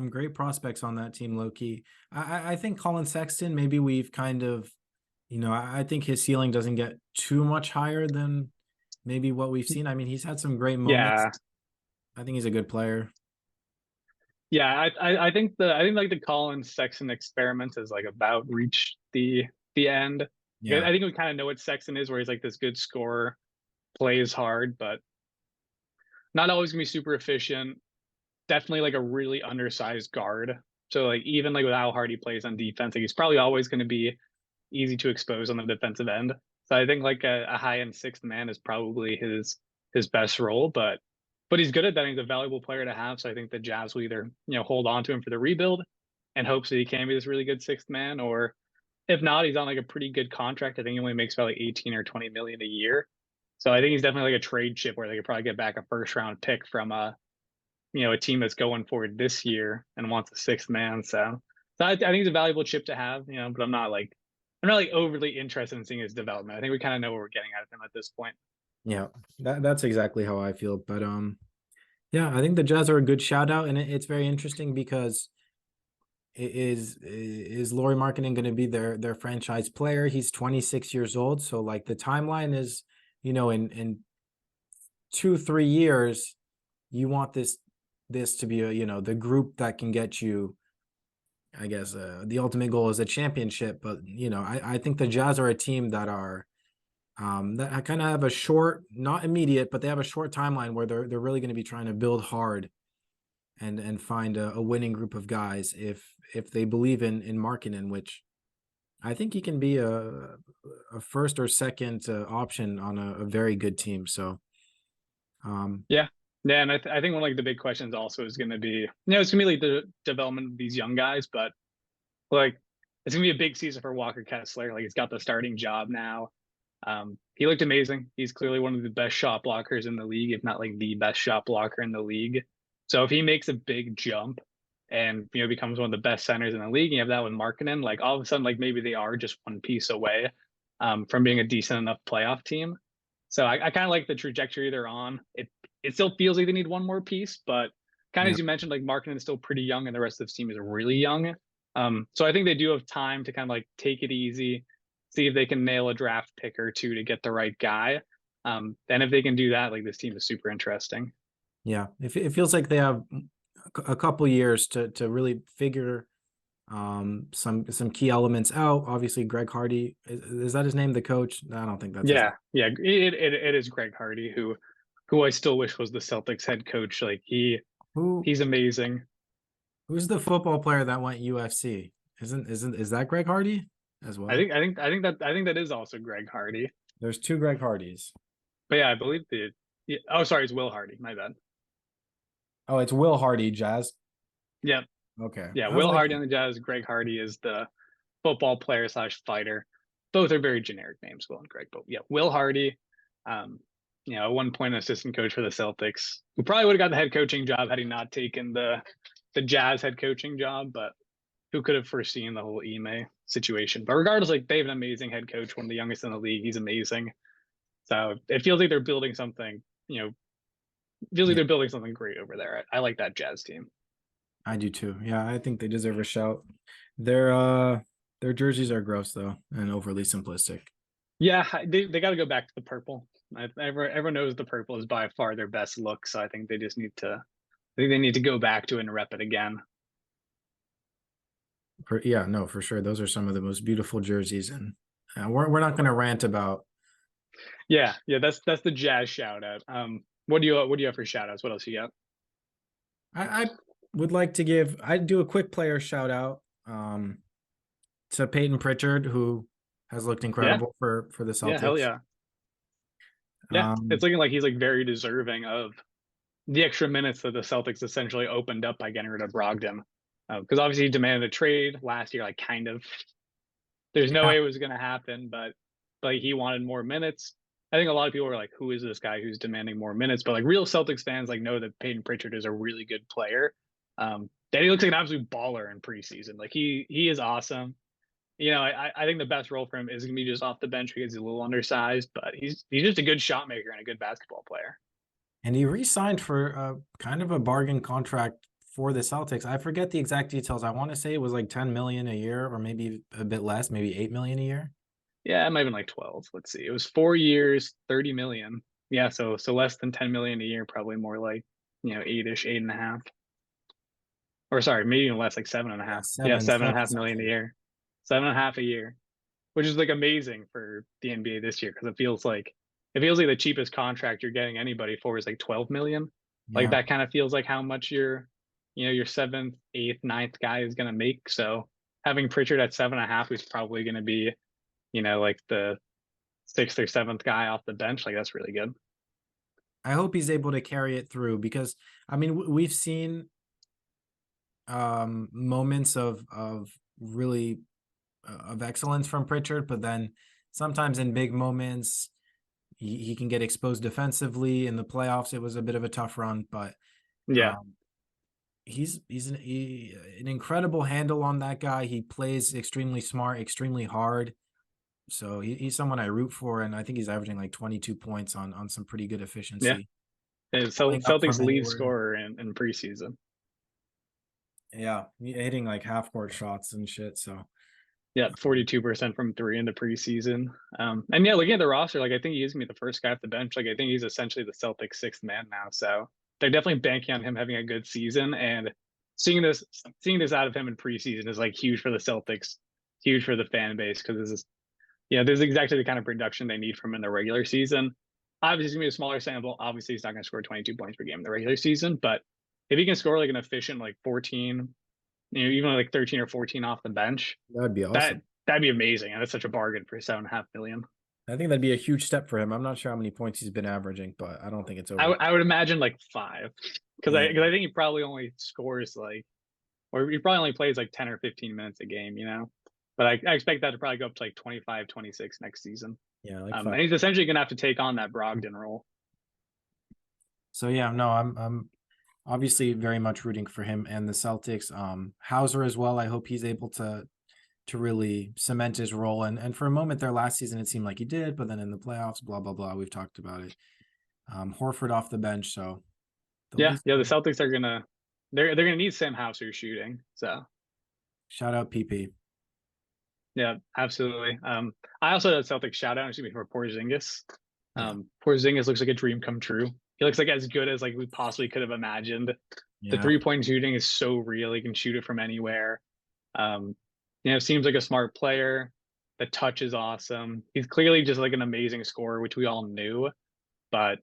great prospects on that team, low key. I think Colin Sexton, maybe we've kind of, I think his ceiling doesn't get too much higher than maybe what we've seen. I mean, he's had some great moments. Yeah, I think he's a good player. yeah. I think like the Colin Sexton experiment has like about reached the end. Yeah, I think we kind of know what Sexton is, where he's like this good scorer, plays hard, but not always gonna be super efficient. Definitely like a really undersized guard. So like even like with how hard he plays on defense, like he's probably always going to be easy to expose on the defensive end. So I think like a high end sixth man is probably his best role, but he's good at that. He's a valuable player to have. So I think the Jazz will either hold on to him for the rebuild and hopes that he can be this really good sixth man, or if not, he's on like a pretty good contract. I think he only makes about like 18 or 20 million a year. So I think he's definitely like a trade chip where they could probably get back a first round pick from a team that's going forward this year and wants a sixth man. So I think it's a valuable chip to have, but I'm not like overly interested in seeing his development. I think we kind of know what we're getting out of him at this point. yeah, that's exactly how I feel. But yeah, I think the Jazz are a good shout out, and it's very interesting because is Laurie Markkinen going to be their franchise player? He's 26 years old, so like the timeline is, in 2-3 years, you want this to be the group that can get you, I guess, the ultimate goal is a championship. But I think the Jazz are a team that kind of have a short, not immediate, but they have a short timeline where they're really going to be trying to build hard and find a winning group of guys if they believe in Markkinen, which I think he can be a first or second option on a very good team. So um Yeah. Yeah, and I think one of like the big questions also is going to be, it's going to be like the development of these young guys, but like it's going to be a big season for Walker Kessler. Like he's got the starting job now. He looked amazing. He's clearly one of the best shot blockers in the league, if not like the best shot blocker in the league. So if he makes a big jump and becomes one of the best centers in the league, and you have that with Markkinen, like all of a sudden, like maybe they are just one piece away from being a decent enough playoff team. So I kind of like the trajectory they're on. It still feels like they need one more piece, but kind of yeah, as you mentioned, like Markkinen is still pretty young, and the rest of the team is really young. So I think they do have time to kind of like take it easy, see if they can nail a draft pick or two to get the right guy. Then if they can do that, like this team is super interesting. yeah, it feels like they have a couple years to really figure some key elements out. Obviously, Greg Hardy, is that his name, the coach? I don't think that's his Yeah, name. yeah, it is Greg Hardy who I still wish was the Celtics head coach. Like Who he's amazing. Who's the football player that went UFC? Is that Greg Hardy as well? I think that is also Greg Hardy. There's two Greg Hardys. But yeah, I believe the yeah, oh sorry, it's Will Hardy. My bad. Oh, it's Will Hardy, Jazz. Yeah, Okay. yeah. I was Will like, Hardy on the Jazz. Greg Hardy is the football player slash fighter. Both are very generic names, Will and Greg. But yeah, Will Hardy. Um, at one point, an assistant coach for the Celtics, who probably would have got the head coaching job had he not taken the Jazz head coaching job. But who could have foreseen the whole Ime situation? But regardless, like they have an amazing head coach, one of the youngest in the league. He's amazing. So it feels like they're building something. Feels like yeah, they're building something great over there. I like that Jazz team. I do too. Yeah, I think they deserve a shout. Their jerseys are gross though and overly simplistic. Yeah, they got to go back to the purple. Everyone knows the purple is by far their best look, so I think they just need to. I think they need to go back to it and rep it again. Yeah, no, for sure. Those are some of the most beautiful jerseys, and we're not going to rant about. Yeah, yeah, that's the Jazz shout out. What do you have for shout outs? What else you got? I would like to give. I'd do a quick player shout out to Peyton Pritchard, who has looked Yeah, incredible for the yeah, hell Celtics. yeah, yeah. It's Um, looking like he's like very deserving of the extra minutes that the Celtics essentially opened up by getting rid of Brogdon. Because obviously he demanded a trade last year, like kind of. There's no yeah, way it was going to happen, but he wanted more minutes. I think a lot of people were like, "Who is this guy who's demanding more minutes?" But like real Celtics fans like know that Peyton Pritchard is a really good player. That he looks like an absolute baller in preseason. Like he is awesome. I think the best role for him is going to be just off the bench because he's a little undersized, but he's just a good shot maker and a good basketball player. and he re-signed for kind of a bargain contract for the Celtics. I forget the exact details. I want to say it was like 10 million a year, or maybe a bit less, maybe 8 million a year. Yeah, it might have been like 12. Let's see. It was 4 years, 30 million. Yeah, so less than 10 million a year, probably more like, eight-ish, 8.5. Or sorry, maybe even less, like seven and a Yeah, half. Yeah, seven and a seven half million a something. year. 7.5 a year, which is like amazing for the NBA this year because it feels like the cheapest contract you're getting anybody for is like 12 million. Like Yeah, that kind of feels like how much your seventh, eighth, ninth guy is gonna make. So having Pritchard at 7.5, who's probably gonna be, like the sixth or seventh guy off the bench, like that's really good. I hope he's able to carry it through because I mean we've seen moments of really of excellence from Pritchard, but then sometimes in big moments he can get exposed defensively. In the playoffs, it was a bit of a tough run, but Yeah, um, an incredible handle on that guy. He plays extremely smart, extremely hard. So he's someone I root for, and I think he's averaging like 22 points on some pretty good yeah. efficiency. And Pulling up Celtics from lead anywhere. scorer in preseason. Yeah, hitting like half court shots and shit. So Yeah, 42% from three in the preseason. And yeah, looking at the roster, like I think he is gonna be the first guy off the bench. Like I think he's essentially the Celtics sixth man now. So they're definitely banking on him having a good season. And seeing this out of him in preseason is like huge for the Celtics, huge for the fan base because this is exactly the kind of production they need from him in the regular season. Obviously, it's gonna be a smaller sample. Obviously, he's not gonna score 22 points per game in the regular season, but if he can score like an efficient like 14, even like 13 or 14 off the bench, that'd be that awesome. that'd be amazing. And that's such a bargain for 7.5 million. I think that'd be a huge step for him. I'm not sure how many points he's been averaging, but I don't think it's I, over. w- I would imagine like five, because I think he probably only scores like, or he probably only plays like 10 or 15 minutes a game. But I expect that to probably go up to like 25, 26 next season. Yeah, like five. And he's essentially gonna have to take on that Brogdon role. So yeah, no, I'm obviously very much rooting for him and the Celtics. Hauser as well. I hope he's able to really cement his role. And for a moment there last season, it seemed like he did, but then in the playoffs, blah blah blah. We've talked about it. Horford off the bench, so there'll Yeah, be yeah. The some Celtics are they're gonna need Sam Hauser shooting. So shout out PP. yeah, absolutely. I also had a Celtics shout out excuse me for Porzingis. Yeah, Porzingis looks like a dream come true. He looks like as good as like we possibly could have imagined. The yeah. 3-point shooting is so real. He can shoot it from anywhere. Um, seems like a smart player. The touch is awesome. He's clearly just like an amazing scorer, which we all knew, but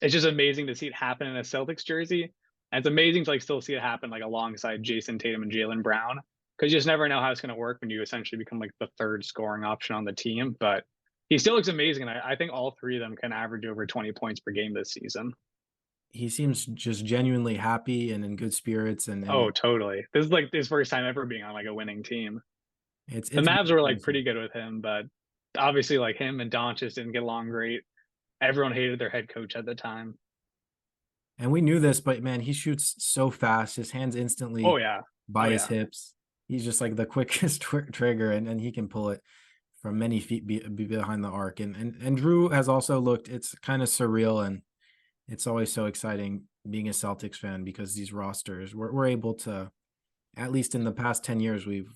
it's just amazing to see it happen in a Celtics jersey. And it's amazing to like still see it happen like alongside Jason Tatum and Jalen Brown because you just never know how it's going to work when you essentially become like the third scoring option on the team. But he still looks amazing, and I think all three of them can average over 20 points per game this season. He seems just genuinely happy and in good spirits, and Oh, totally. This is like his first time ever being on like a winning team. The it's Mavs really were cool like to see. pretty good with him, but obviously like him and Doncic didn't get along great. Everyone hated their head coach at the time. And we knew this, but man, he shoots so fast. His hands Oh instantly yeah. Oh by his yeah. hips. He's just like the quickest trigger, and he can pull it from many feet behind the arc. And Drew has also looked. It's kind of surreal, and it's always so exciting being a Celtics fan because these rosters we're able to, at least in the past 10 years, we've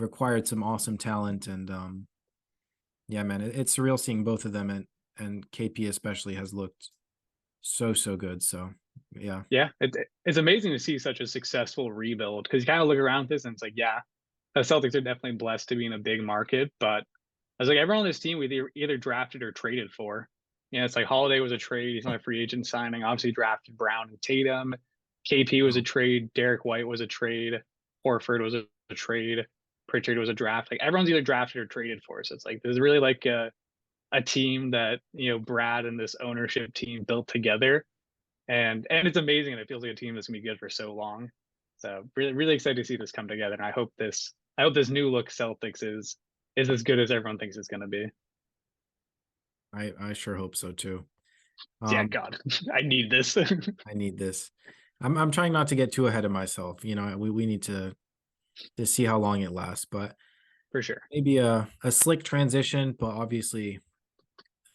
acquired some awesome talent, and yeah, man, it's surreal seeing both of them, and KP especially has looked so good. So yeah. Yeah. It's amazing to see such a successful rebuild because you kind of look around this and it's like, yeah, the Celtics are definitely blessed to be in a big market, but I was like, everyone on this team we either drafted or traded for. Yeah, it's like Holiday was a trade. He's not a free agent signing. Obviously, drafted Brown and Tatum. KP was a Oh, trade. Derek White was a trade. Horford was a trade. Pritchard was a draft. Like everyone's either drafted or traded for. So it's like there's really like a team that Brad and this ownership team built together, and it's amazing. And it feels like a team that's gonna be good for so long. So really excited to see this come together. And I hope this new look Celtics is as good as everyone thinks it's gonna be. I sure hope so too. Yeah, Um, God, I need this. I need this. I'm trying not to get too ahead of myself. We need to see how long it lasts, but For sure. maybe a slick transition. But obviously,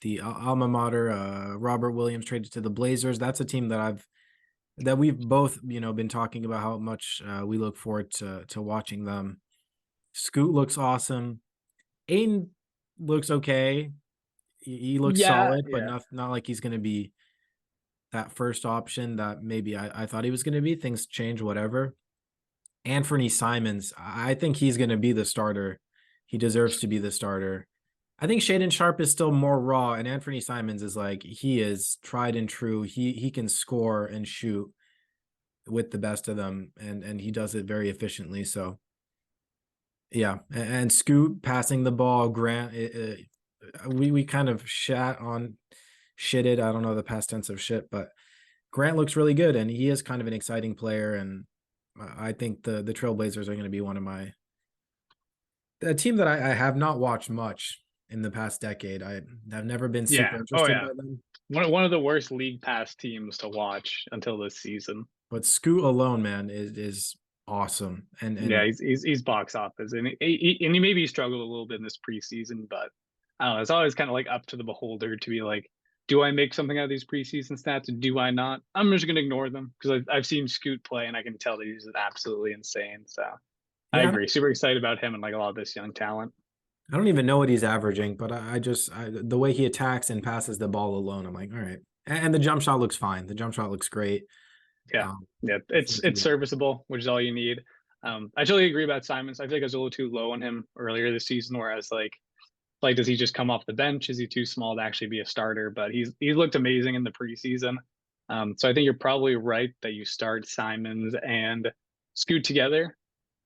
the alma mater, Robert Williams traded to the Blazers. That's a team that we've both been talking about how much we look forward to watching them. Scoot looks awesome. Aiden looks okay. He looks Yeah, solid, but yeah, not like he's going to be that first option that maybe I thought he was going to be. Things change, whatever. Anthony Simons, I think he's going to be the starter. He deserves to be the starter. I think Shaden Sharp is still more raw, and Anthony Simons is like he is tried and true. He can score and shoot with the best of them, and he does it very efficiently. So yeah, and Scoot passing the ball, Grant. We kind of shitted. I don't know the past tense of shit, but Grant looks really good, and he is kind of an exciting player. And I think the Trailblazers are going to be one of my a team that I have not watched much in the past decade. I've never been super yeah. Oh interested yeah. by them, One of the worst league pass teams to watch until this season. but Scoot alone, man, is awesome. Yeah, And he's box office, and he maybe struggled a little bit in this preseason, but I don't know. It's always kind of like up to the beholder to be like, do I make something out of these preseason stats? Or do I not? I'm just gonna ignore them because I've seen Scoot play, and I can tell that he's absolutely insane. So I yeah, agree. Super excited about him and like a lot of this young talent. I don't even know what he's averaging, but the way he attacks and passes the ball alone, I'm like, all right. And the jump shot looks fine. The jump shot looks great. Yeah, Um, yeah, for a it's team. serviceable, which is all you need. I totally agree about Simons. I feel like I was a little too low on him earlier this season, whereas like does he just come off the bench? Is he too small to actually be a starter? But he's looked amazing in the preseason. So I think you're probably right that you start Simons and Scoot together,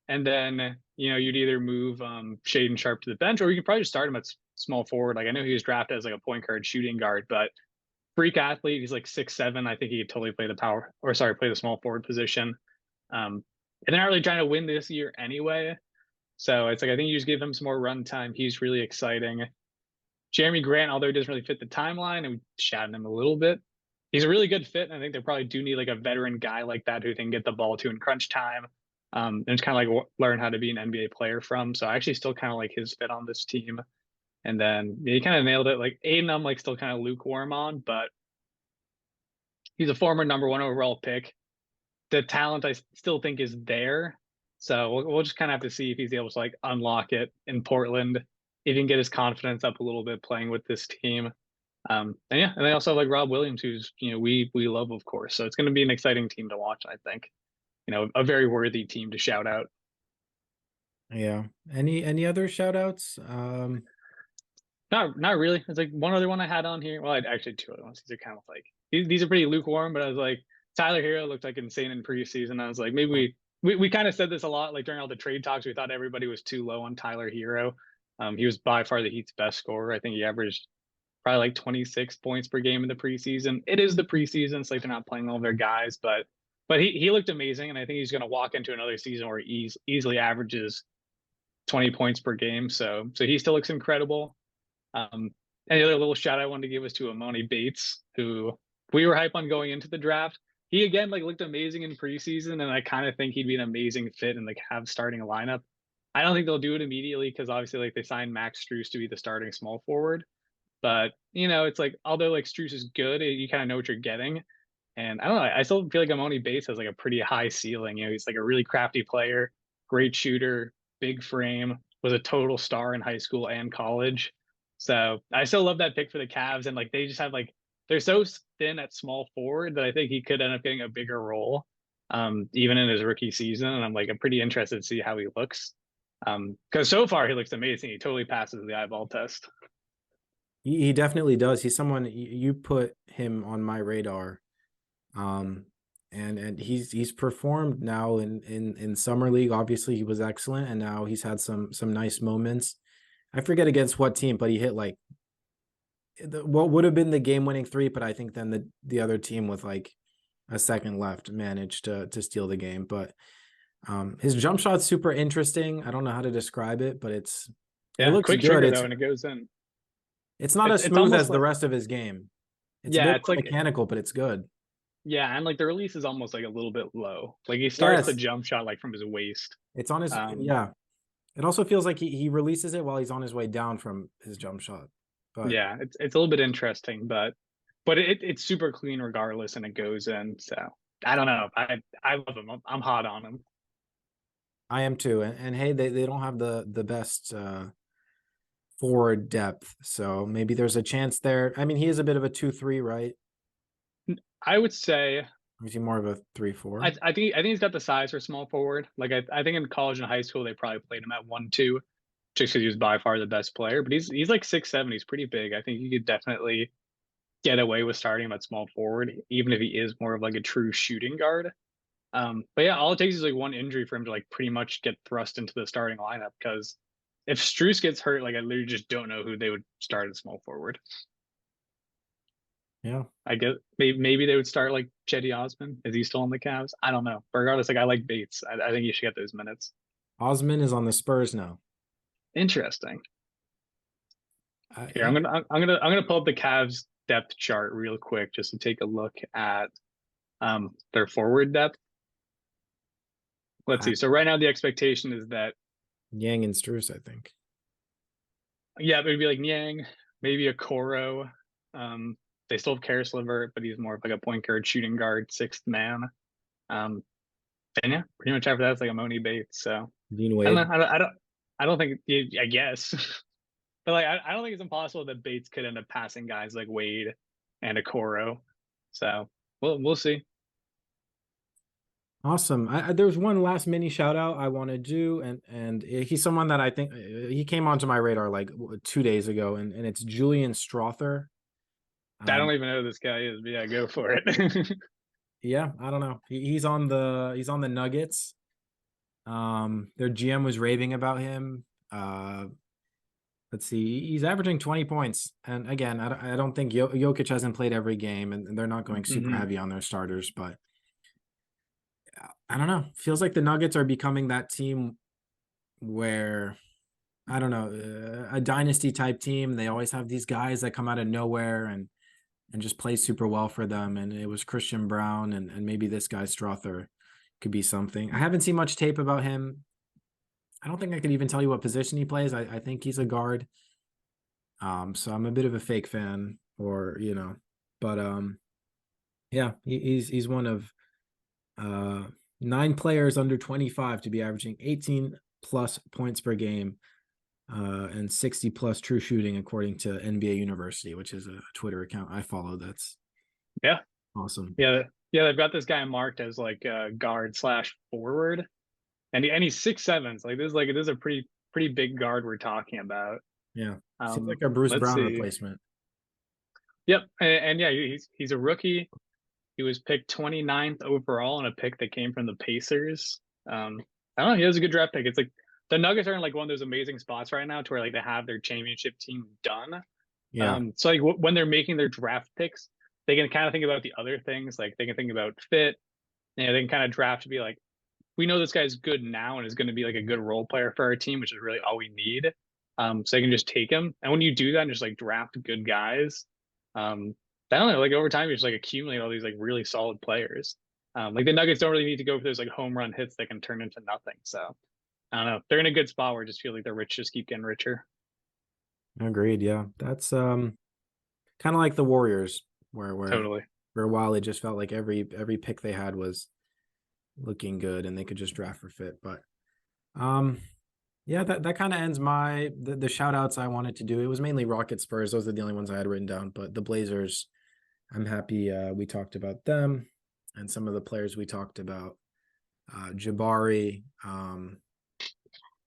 and then you'd either move Shaden Sharp to the bench, or you could probably just start him at small forward. Like I know he was drafted as like a point guard shooting guard, but freak athlete. He's like 6'7". I think he could totally play the power, or sorry, play the small forward position. And they're not really trying to win this year anyway. So it's like I think you just give him some more run time. He's really exciting. Jeremy Grant, although he doesn't really fit the timeline, and we chatted him a little bit. He's a really good fit, and I think they probably do need like a veteran guy like that who they can get the ball to in crunch time. And it's kind of like learn how to be an NBA player from. So I actually still kind of like his fit on this team. And then he kind of nailed it. Like Aiden, I'm like still kind of lukewarm on, but he's a former number one overall pick. The talent I still think is there. So we'll just kind of have to see if he's able to like unlock it in Portland, if he can get his confidence up a little bit playing with this team. And yeah, and they also have like Rob Williams, who's we love, of course. So it's going to be an exciting team to watch. I think a very worthy team to shout out. Yeah. Any other shout outs? Not really. It's like one other one I had on here. Well, I actually two other ones. These are kind of like these are pretty lukewarm, but I was like Tyler Hero looked like insane in preseason. I was like, maybe we kind of said this a lot, like during all the trade talks. We thought everybody was too low on Tyler Hero. He was by far the Heat's best scorer. I think he averaged probably like 26 points per game in the preseason. It is the preseason, so like they're not playing all their guys, but he looked amazing, and I think he's going to walk into another season where he easily averages 20 points per game. So he still looks incredible. And the other little shout I wanted to give was to Amoni Bates, who we were hype on going into the draft. He again like looked amazing in preseason, and I kind of think he'd be an amazing fit in the Cavs starting lineup. I don't think they'll do it immediately because obviously like they signed Max Strus to be the starting small forward. But it's like although like Strus is good, you kind of know what you're getting. And I don't know, I still feel like Amoni Bates has like a pretty high ceiling. He's like a really crafty player, great shooter, big frame, was a total star in high school and college. So I still love that pick for the Cavs. And like they just have like they're so thin at small forward that I think he could end up getting a bigger role, even in his rookie season. And I'm pretty interested to see how he looks. Because so far he looks amazing. He totally passes the eyeball test. He definitely does. He's someone you put him on my radar. And he's performed now in summer league. Obviously, he was excellent, and now he's had some nice moments. I forget against what team, but he hit like what would have been the game-winning three, but I think then the other team with like a second left managed to steal the game. But his jump shot's super interesting. I don't know how to describe it, but it Yeah, looks quick good. trigger though, and it goes in. It's not as It's smooth almost as the like rest of his game. It's a yeah, bit it's more like mechanical, but it's good. yeah, and like the release is almost like a little bit low. Like he starts the Yes, jump shot like from his waist. it's on his Um, yeah. It also feels like he releases it while he's on his way down from his jump shot. But yeah, it's a little bit interesting, but it's super clean regardless, and it goes in. So I don't know. I love him. I'm hot on him. I am too. And hey, they don't have the best forward depth. So maybe there's a chance there. I mean, he is a bit of a 2-3, right? I would say Or is he more of a 3-4? I think he's got the size for small forward. Like I think in college and high school they probably played him at 1-2, just because he was by far the best player. But he's like 6'7". He's pretty big. I think he could definitely get away with starting him at small forward, even if he is more of like a true shooting guard. But yeah, all it takes is like one injury for him to like pretty much get thrust into the starting lineup. Because if Strus gets hurt, like I literally just don't know who they would start at small forward. Yeah. I guess maybe they would start like Cedi Osman. Is he still on the Cavs? I don't know. But regardless, like I like Bates. I think he should get those minutes. Osman is on the Spurs now. Interesting. Here, Yeah. I'm gonna pull up the Cavs depth chart real quick just to take a look at their forward depth. Let's see. So right now the expectation is that Yang and Strus, I think. yeah, it would be like Niang, maybe a Koro. They still have Karis LeVert, but he's more of like a point guard, shooting guard, sixth man. Um, and yeah, pretty much after that, it's like a Moni Bates. So Dean I don't Wade. know. I don't think. I guess, but like I don't think it's impossible that Bates could end up passing guys like Wade and a Koro. So we'll see. Awesome. There's one last mini shout out I want to do, and he's someone that I think he came onto my radar like 2 days ago, and it's Julian Strother. I Um, don't even know who this guy is, but yeah, go for it. yeah, I don't know. He's on the Nuggets. Their GM was raving about him. Let's see, he's averaging 20 points, and again, I don't think Jokic hasn't played every game, and they're not going super hmm heavy on their starters, but I don't know. Feels like the Nuggets are becoming that team where I don't know, a dynasty type team. They always have these guys that come out of nowhere and just play super well for them. And it was Christian Brown and maybe this guy Strother could be something. I haven't seen much tape about him. I don't think I could even tell you what position he plays. I think he's a guard. So I'm a bit of a fake fan, but yeah, he's one of uh 9 players under 25 to be averaging 18 plus points per game and 60 plus true shooting, according to NBA University, which is a Twitter account I follow. That's Yeah, awesome. yeah. They've got this guy marked as like a guard slash forward, and he's 6'7". So, this is a pretty big guard we're talking about. Yeah. Seems like a Bruce Let's Brown see. replacement. Yep, and yeah, he's a rookie. He was picked 29th overall on a pick that came from the Pacers. I don't know. He was a good draft pick. It's like the Nuggets are in like one of those amazing spots right now to where like they have their championship team done. Yeah. So like when they're making their draft picks, they can kind of think about the other things. Like they can think about fit. They can kind of draft to be like, we know this guy's good now and is going to be like a good role player for our team, which is really all we need. So they can just take him. And when you do that and just like draft good guys, I don't know, like over time you just like accumulate all these like really solid players. Like the Nuggets don't really need to go for those like home run hits that can turn into nothing. So I don't know. They're in a good spot where I just feel like the rich just keep getting richer. Agreed. Yeah. That's kind of like the Warriors, where Totally. for a while it just felt like every pick they had was looking good and they could just draft for fit. But um yeah, that kind of ends the shout outs I wanted to do. It was mainly Rocket Spurs. Those are the only ones I had written down. But the Blazers, I'm happy we talked about them and some of the players we talked about. Jabari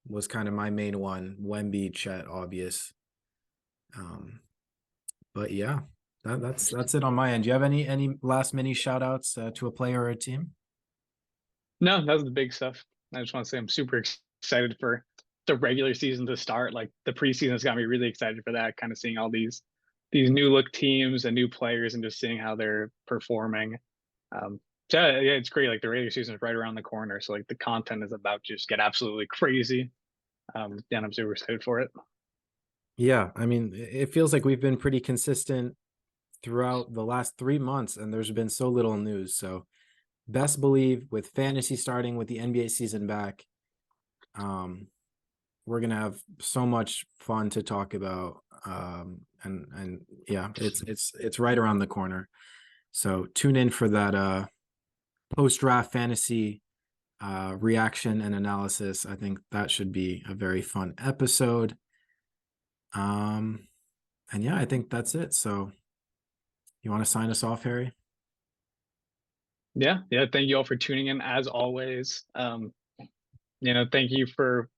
was kind of my main one. Wemby, Chet, obvious. Um, but yeah, that's it on my end. Do you have any last mini shout outs to a player or a team? No, that was the big stuff. I just want to say I'm super excited for the regular season to start. Like the preseason has got me really excited for that. Kind of seeing all these new look teams and new players and just seeing how they're performing. So yeah, it's great. Like the regular season is right around the corner, so like the content is about to just get absolutely crazy. Yeah, and I'm super excited for it. Yeah, I mean, it feels like we've been pretty consistent throughout the last 3 months, and there's been so little news. So best believe with fantasy starting with the NBA season back, um, we're gonna have so much fun to talk about. And yeah, it's right around the corner. So tune in for that post draft fantasy reaction and analysis. I think that should be a very fun episode. Um, and yeah, I think that's it. So you want to sign us off, Harry? Yeah, yeah. Thank you all for tuning in as always. Thank you for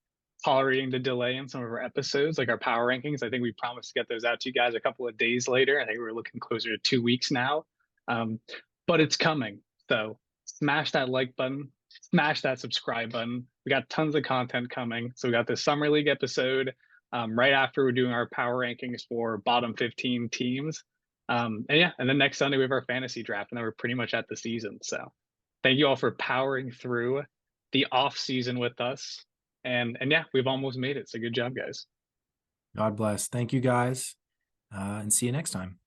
tolerating the delay in some of our episodes, like our power rankings. I think we promised to get those out to you guys a couple of days later. I think we're looking closer to 2 weeks now. Um, but it's coming. So smash that like button, smash that subscribe button. We got tons of content coming. So we got the Summer League episode right after we're doing our power rankings for bottom 15 teams. And yeah, and then next Sunday we have our fantasy draft, and then we're pretty much at the season. So thank you all for powering through the off season with us. And yeah, we've almost made it. So good job, guys. God bless. Thank you guys, and see you next time.